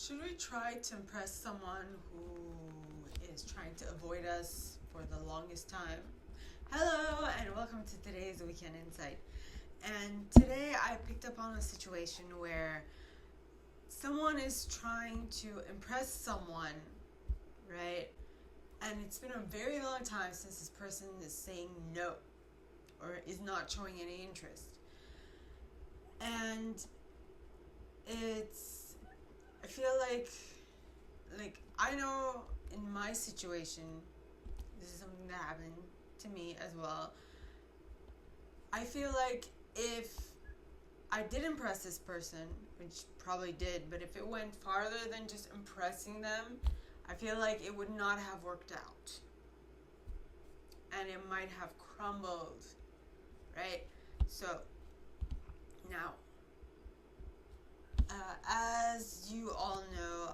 Should we try to impress someone who is trying to avoid us for the longest time? Hello, and welcome to today's Weekend Insight. And today I picked up on a situation where someone is trying to impress someone, right? And it's been a very long time since this person is saying no or is not showing any interest. And I feel like I know in my situation, this is something that happened to me as well. I feel like if I did impress this person, which probably did, but if it went farther than just impressing them, I feel like it would not have worked out. And it might have crumbled, right? So, now, as you all know,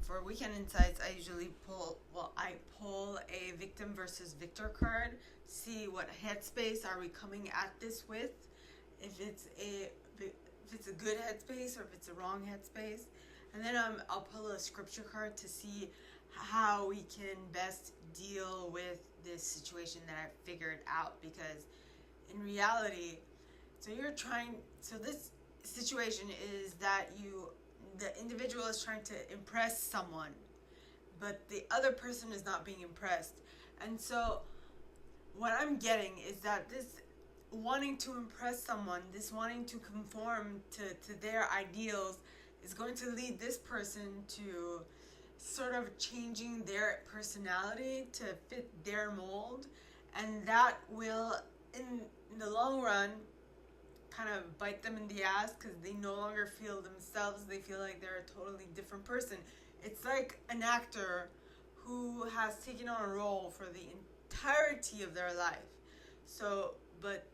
for Weekend Insights, I usually pull a victim versus victor card, see what headspace are we coming at this with, if it's a good headspace or if it's a wrong headspace, and then I'll pull a scripture card to see how we can best deal with this situation that I figured out, because in reality, this situation is that the individual is trying to impress someone, but the other person is not being impressed. And so what I'm getting is that this wanting to impress someone, this wanting to conform to their ideals, is going to lead this person to sort of changing their personality to fit their mold, and that will, in the long run, kind of bite them in the ass, because they no longer feel themselves. They feel like they're a totally different person. It's like an actor who has taken on a role for the entirety of their life. So, but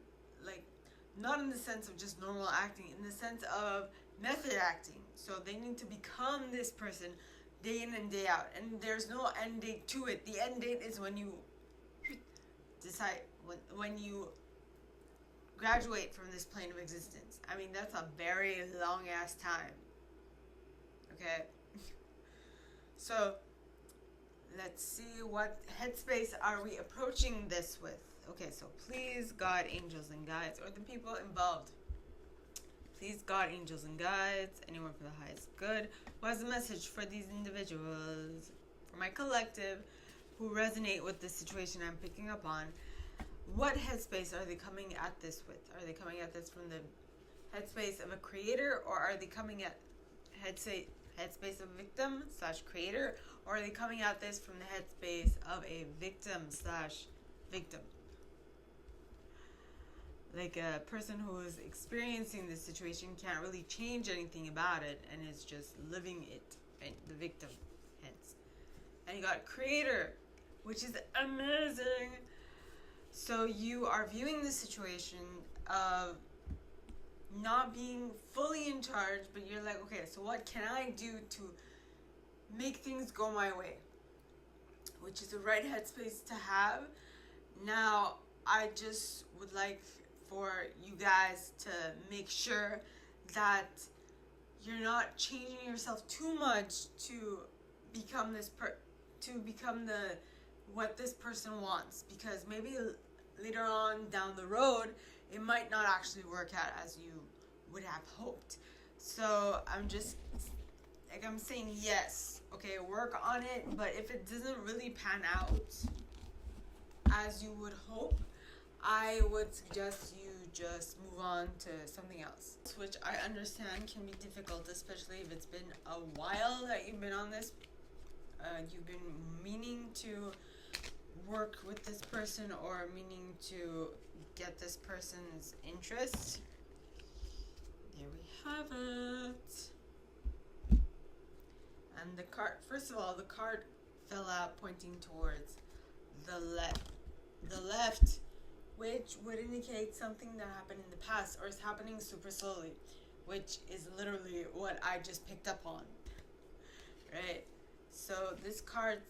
not in the sense of just normal acting, in the sense of method acting. So they need to become this person day in and day out, and there's no end date to it. The end date is when you decide, when you graduate from this plane of existence. I mean, that's a very long ass time. Okay? So, let's see, what headspace are we approaching this with? Okay, so please, God, angels, and guides, or the people involved. Please, God, angels, and guides, anyone for the highest good, who has a message for these individuals, for my collective, who resonate with the situation I'm picking up on. What headspace are they coming at this with? Are they coming at this from the headspace of a creator, or are they coming at headspace of victim / creator, or are they coming at this from the headspace of a victim / victim? Like a person who is experiencing this situation can't really change anything about it and is just living it, and the victim, hence. And you got creator, which is amazing. So you are viewing the situation of not being fully in charge, but you're like, okay, so what can I do to make things go my way? Which is the right headspace to have. Now, I just would like for you guys to make sure that you're not changing yourself too much to become what this person wants, because maybe later on down the road it might not actually work out as you would have hoped. So I'm saying yes, okay, work on it, but if it doesn't really pan out as you would hope, I would suggest you just move on to something else, which I understand can be difficult, especially if it's been a while that you've been on this. You've been meaning to work with this person or meaning to get this person's interest. There we have it. And the card, first of all, the card fell out pointing towards the left, which would indicate something that happened in the past or is happening super slowly, which is literally what I just picked up on, right? So this card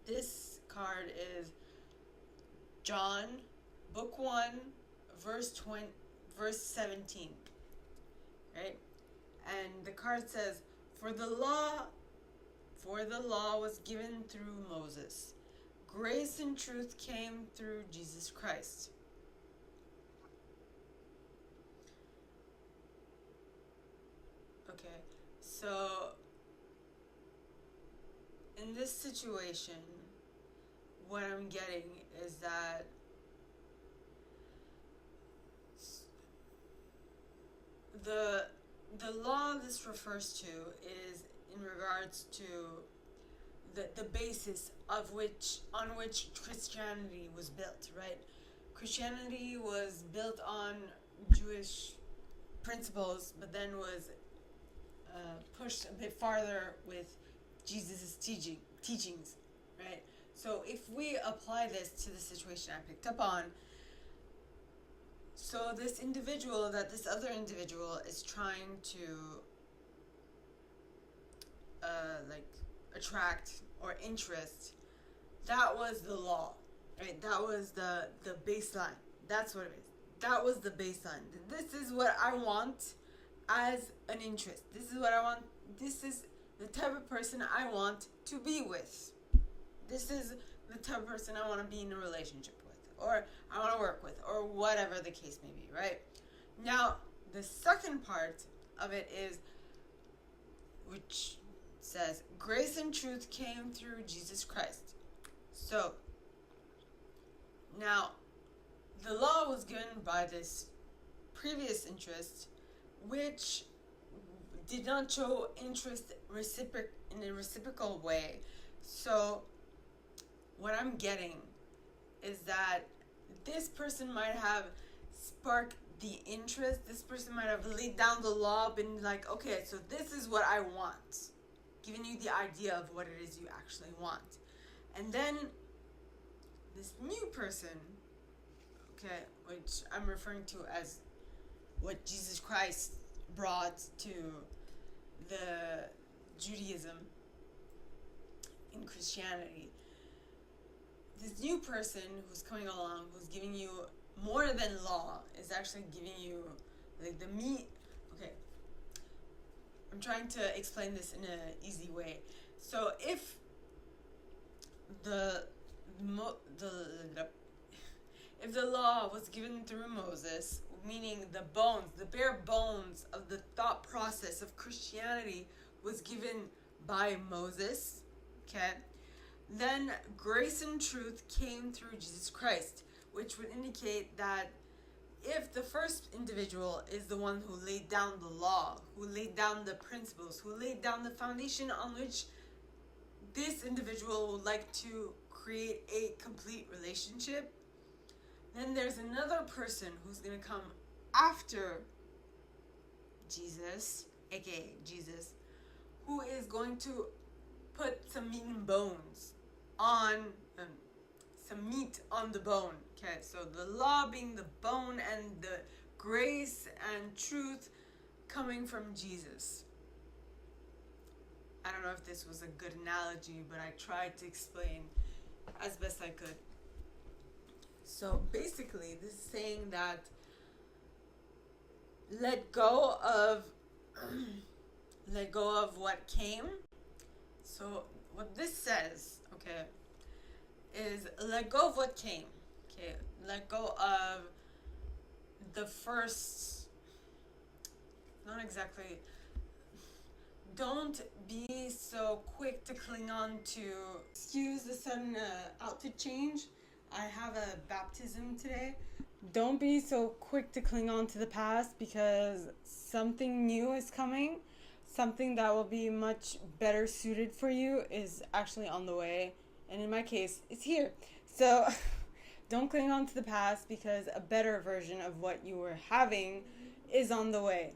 is John, book 1, verse 17, right? And the card says, For the law was given through Moses. Grace and truth came through Jesus Christ. Okay, so in this situation, what I'm getting is that the law this refers to is in regards to the basis of on which Christianity was built, right? Christianity was built on Jewish principles, but then was pushed a bit farther with Jesus' teachings, right? So if we apply this to the situation I picked up on, so this other individual is trying to attract or interest, that was the law, right? That was the baseline. That's what it is. That was the baseline. This is what I want as an interest. This is what I want. This is the type of person I want to be with. This is the type of person I want to be in a relationship with, or I want to work with, or whatever the case may be, right? Now, the second part of it is, which says, grace and truth came through Jesus Christ. So, now, the law was given by this previous interest, which did not show interest in a reciprocal way. So, what I'm getting is that this person might have sparked the interest. This person might have laid down the law, been like, okay, so this is what I want, giving you the idea of what it is you actually want. And then this new person, okay, which I'm referring to as what Jesus Christ brought to the Judaism in Christianity, this new person who's coming along, who's giving you more than law, is actually giving you like the meat. Okay, I'm trying to explain this in an easy way. So if the law was given through Moses, meaning the bare bones of the thought process of Christianity was given by Moses, okay, then grace and truth came through Jesus Christ, which would indicate that if the first individual is the one who laid down the law, who laid down the principles, who laid down the foundation on which this individual would like to create a complete relationship, then there's another person who's going to come after Jesus, aka Jesus, who is going to put some meat and bones on, some meat on the bone. Okay, so the law being the bone and the grace and truth coming from Jesus. I don't know if this was a good analogy, but I tried to explain as best I could. So basically, this is saying that let go of what came. So what this says, okay, is let go of what came. Okay, let go of the first, not exactly, don't be so quick to cling on to, excuse the sudden outfit change. I have a baptism today. Don't be so quick to cling on to the past, because something new is coming. Something that will be much better suited for you is actually on the way. And in my case, it's here. So don't cling on to the past, because a better version of what you were having is on the way.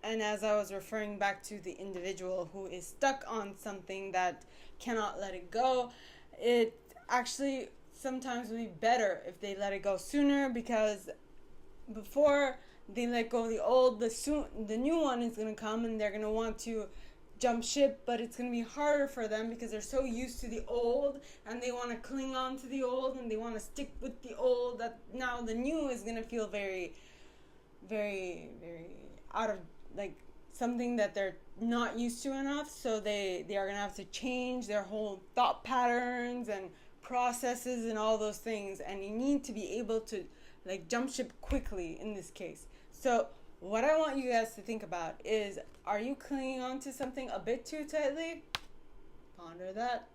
And as I was referring back to the individual who is stuck on something that cannot let it go, it actually sometimes would be better if they let it go sooner, because before they let go of the old, the new one is going to come, and they're going to want to jump ship, but it's going to be harder for them because they're so used to the old, and they want to cling on to the old, and they want to stick with the old, that now the new is going to feel very, very, very out of, like, something that they're not used to enough, so they are going to have to change their whole thought patterns and processes and all those things, and you need to be able to like jump ship quickly in this case. So what I want you guys to think about is, are you clinging on to something a bit too tightly? Ponder that.